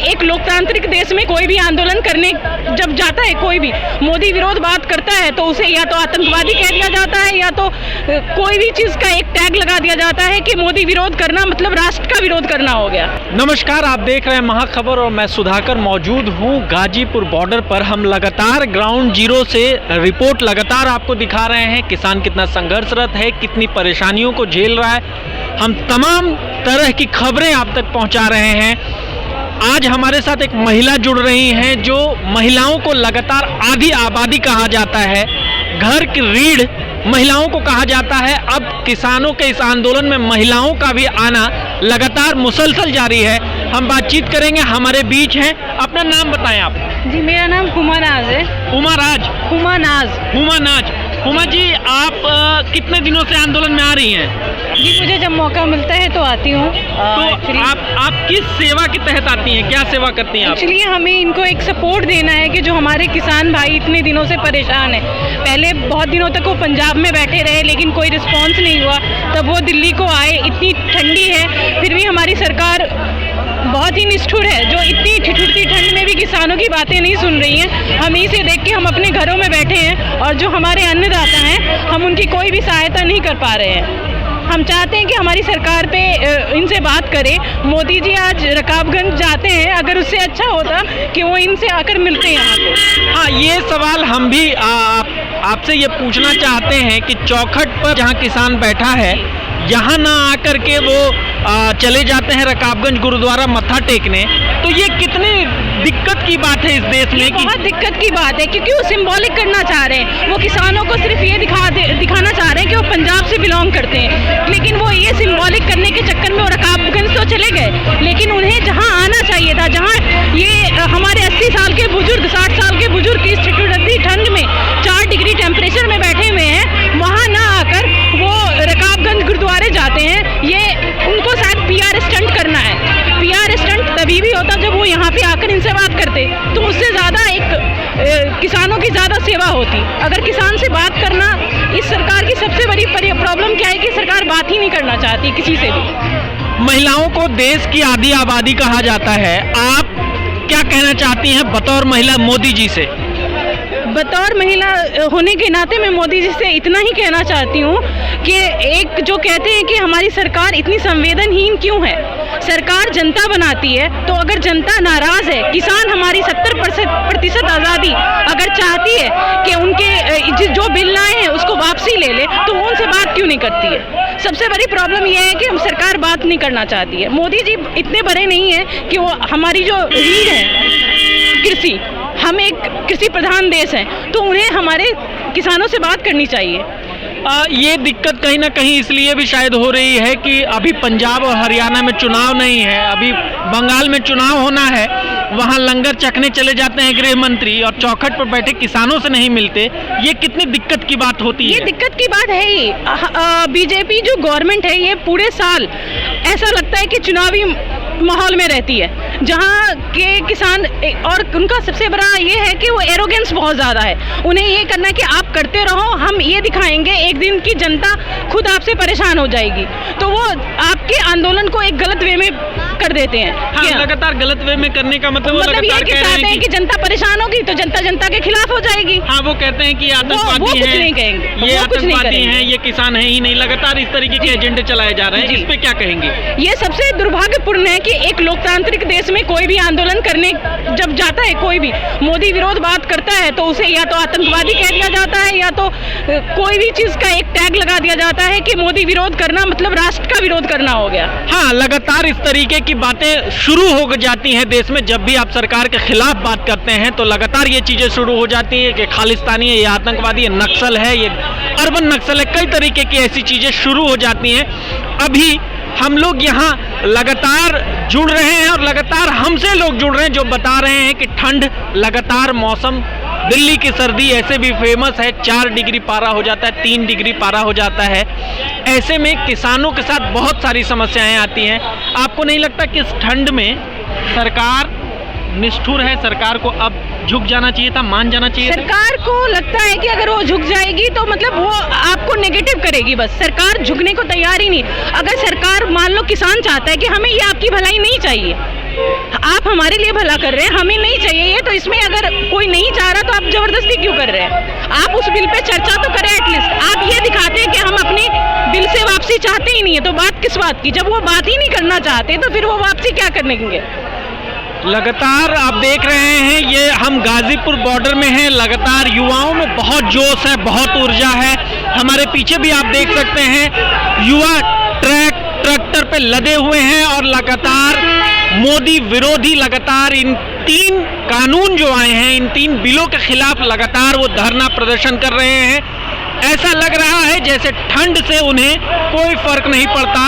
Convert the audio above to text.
एक लोकतांत्रिक देश में कोई भी आंदोलन करने जब जाता है, कोई भी मोदी विरोध बात करता है तो उसे या तो आतंकवादी कह दिया जाता है या तो कोई भी चीज का एक टैग लगा दिया जाता है कि मोदी विरोध करना मतलब राष्ट्र का विरोध करना हो गया। नमस्कार, आप देख रहे हैं महाखबर और मैं सुधाकर मौजूद हूं गाजीपुर बॉर्डर पर। हम लगातार ग्राउंड जीरो से रिपोर्ट लगातार आपको दिखा रहे हैं। किसान कितना संघर्षरत है, कितनी परेशानियों को झेल रहा है, हम तमाम तरह की खबरें आप तक पहुंचा रहे हैं। आज हमारे साथ एक महिला जुड़ रही हैं जो महिलाओं को लगातार आधी आबादी कहा जाता है, घर की रीढ़ महिलाओं को कहा जाता है। अब किसानों के इस आंदोलन में महिलाओं का भी आना लगातार मुसलसल जारी है। हम बातचीत करेंगे, हमारे बीच हैं। अपना नाम बताएं आप। जी, मेरा नाम हुमा नाज है। हुमा नाज। हुमा जी, आप कितने दिनों से आंदोलन में आ रही हैं? जी, मुझे जब मौका मिलता है तो आती हूँ। तो आप किस सेवा के तहत आती हैं, क्या सेवा करती हैं आप? एक्चुअली हमें इनको एक सपोर्ट देना है कि जो हमारे किसान भाई इतने दिनों से परेशान है। पहले बहुत दिनों तक वो पंजाब में बैठे रहे लेकिन कोई रिस्पॉन्स नहीं हुआ, तब वो दिल्ली को आए। इतनी ठंडी है फिर भी हमारी सरकार बहुत ही निष्ठुर है, जो इतनी ठिठुरती ठंड में भी किसानों की बातें नहीं सुन रही हैं। हम इसे देख के हम अपने घरों में बैठे हैं और जो हमारे अन्नदाता हैं हम उनकी कोई भी सहायता नहीं कर पा रहे हैं। हम चाहते हैं कि हमारी सरकार पे इनसे बात करें। मोदी जी आज रकाबगंज जाते हैं, अगर उससे अच्छा होता कि वो इनसे आकर मिलते यहाँ पे। हाँ, ये सवाल हम भी आपसे ये पूछना चाहते हैं कि चौखट पर जहाँ किसान बैठा है यहाँ ना आकर के वो चले जाते हैं रकाबगंज गुरुद्वारा मत्था टेकने, तो ये कितनी दिक्कत की बात है इस देश में? कि बहुत दिक्कत की बात है क्योंकि वो सिंबॉलिक करना चाह रहे हैं। वो किसानों को सिर्फ ये दिखाना चाह रहे हैं कि वो पंजाब से बिलोंग करते हैं, लेकिन वो ये सिंबॉलिक करने के चक्कर में वो रकाबगंज तो चले गए, लेकिन उन्हें जहाँ आना चाहिए था, जहाँ ये हमारे 80 साल के बुजुर्ग 60 साल के बुजुर्ग इस ठिठुरती ठंड में 4 डिग्री टेम्परेचर में बैठे हुए हैं, वहाँ ना आकर वो रकाबगंज गुरुद्वारे जाते हैं। ये उनको शायद PR स्टंट करना है। PR स्टंट तभी भी होता जब वो यहाँ पे आकर इनसे बात करते, तो उससे ज़्यादा एक किसानों की ज़्यादा सेवा होती। अगर किसान से बात करना, इस सरकार की सबसे बड़ी प्रॉब्लम क्या है कि सरकार बात ही नहीं करना चाहती किसी से भी। महिलाओं को देश की आधी आबादी कहा जाता है, आप क्या कहना चाहती हैं बतौर महिला मोदी जी से? बतौर महिला होने के नाते मैं मोदी जी से इतना ही कहना चाहती हूँ कि एक जो कहते हैं कि हमारी सरकार इतनी संवेदनहीन क्यों है। सरकार जनता बनाती है, तो अगर जनता नाराज है, किसान हमारी 70% आज़ादी अगर चाहती है कि उनके जो बिल लाए हैं उसको वापसी ले ले, तो वो उनसे बात क्यों नहीं करती है? सबसे बड़ी प्रॉब्लम यह है कि हम सरकार बात नहीं करना चाहती है। मोदी जी इतने बड़े नहीं है कि वो हमारी जो रीढ़ है कृषि, हम एक कृषि प्रधान देश हैं, तो उन्हें हमारे किसानों से बात करनी चाहिए। ये दिक्कत कहीं ना कहीं इसलिए भी शायद हो रही है कि अभी पंजाब और हरियाणा में चुनाव नहीं है, अभी बंगाल में चुनाव होना है, वहाँ लंगर चखने चले जाते हैं गृह मंत्री और चौखट पर बैठे किसानों से नहीं मिलते। ये कितनी दिक्कत की बात होती है? ये दिक्कत की बात है ही। बीजेपी जो गवर्नमेंट है ये पूरे साल ऐसा लगता है कि चुनावी माहौल में रहती है, जहाँ के किसान और उनका सबसे बड़ा ये है कि वो एरोगेंस बहुत ज़्यादा है। उन्हें ये करना है कि आप करते रहो, हम ये दिखाएंगे, एक दिन की जनता खुद आपसे परेशान हो जाएगी। तो वो आपके आंदोलन को एक गलत वे में कर देते हैं। हाँ, लगातार गलत वे में करने का मतलब ये कि चाहते हैं कि जनता परेशान होगी तो जनता के खिलाफ हो जाएगी। हाँ, वो कहते हैं कि आतंकवादी कुछ नहीं कहेंगे, ये आतंकवादी हैं, ये किसान है ही नहीं। लगातार इस तरीके के एजेंडे चलाए जा रहे हैं, इस पे क्या कहेंगे? ये सबसे दुर्भाग्यपूर्ण है कि एक लोकतांत्रिक देश में कोई भी आंदोलन करने जब जाता है, कोई भी मोदी विरोध बात करता है तो उसे या तो आतंकवादी कह दिया जाता है या तो कोई भी चीज का एक टैग लगा दिया जाता है कि मोदी विरोध करना मतलब राष्ट्र का विरोध करना हो गया। हाँ, लगातार इस तरीके की बातें शुरू हो जाती हैं देश में। जब भी आप सरकार के खिलाफ बात करते हैं तो लगातार ये चीजें शुरू हो जाती हैं कि खालिस्तानी है, ये आतंकवादी है, नक्सल है, ये अर्बन नक्सल है, कई तरीके की ऐसी चीजें शुरू हो जाती हैं। अभी हम लोग यहाँ लगातार जुड़ रहे हैं और लगातार हमसे लोग जुड़ रहे हैं जो बता रहे हैं कि ठंड लगातार, मौसम, दिल्ली की सर्दी ऐसे भी फेमस है, 4 डिग्री पारा हो जाता है, 3 डिग्री पारा हो जाता है। ऐसे में किसानों के साथ बहुत सारी समस्याएं आती हैं। आपको नहीं लगता कि इस ठंड में सरकार निष्ठुर है? सरकार को अब झुक जाना चाहिए था, मान जाना चाहिए था? सरकार को लगता है कि अगर वो झुक जाएगी तो मतलब वो आपको नेगेटिव करेगी। बस सरकार झुकने को तैयार ही नहीं। अगर सरकार मान लो किसान चाहता है कि हमें ये आपकी भलाई नहीं चाहिए, आप हमारे लिए भला कर रहे हैं, हमें नहीं चाहिए ये, तो इसमें अगर कोई नहीं चाह रहा तो आप जबरदस्ती क्यों कर रहे हैं? आप उस बिल पे चर्चा तो करें एटलीस्ट। आप ये दिखाते हैं कि हम अपनी बिल से वापसी चाहते ही नहीं है, तो बात किस बात की? जब वो बात ही नहीं करना चाहते तो फिर वो वापसी क्या करने देंगे? लगातार आप देख रहे हैं, ये हम गाजीपुर बॉर्डर में हैं। लगातार युवाओं में बहुत जोश है, बहुत ऊर्जा है। हमारे पीछे भी आप देख सकते हैं, युवा ट्रैक्टर पे लदे हुए हैं और लगातार मोदी विरोधी, लगातार इन 3 कानून जो आए हैं, इन 3 बिलों के खिलाफ लगातार वो धरना प्रदर्शन कर रहे हैं। ऐसा लग रहा है जैसे ठंड से उन्हें कोई फर्क नहीं पड़ता।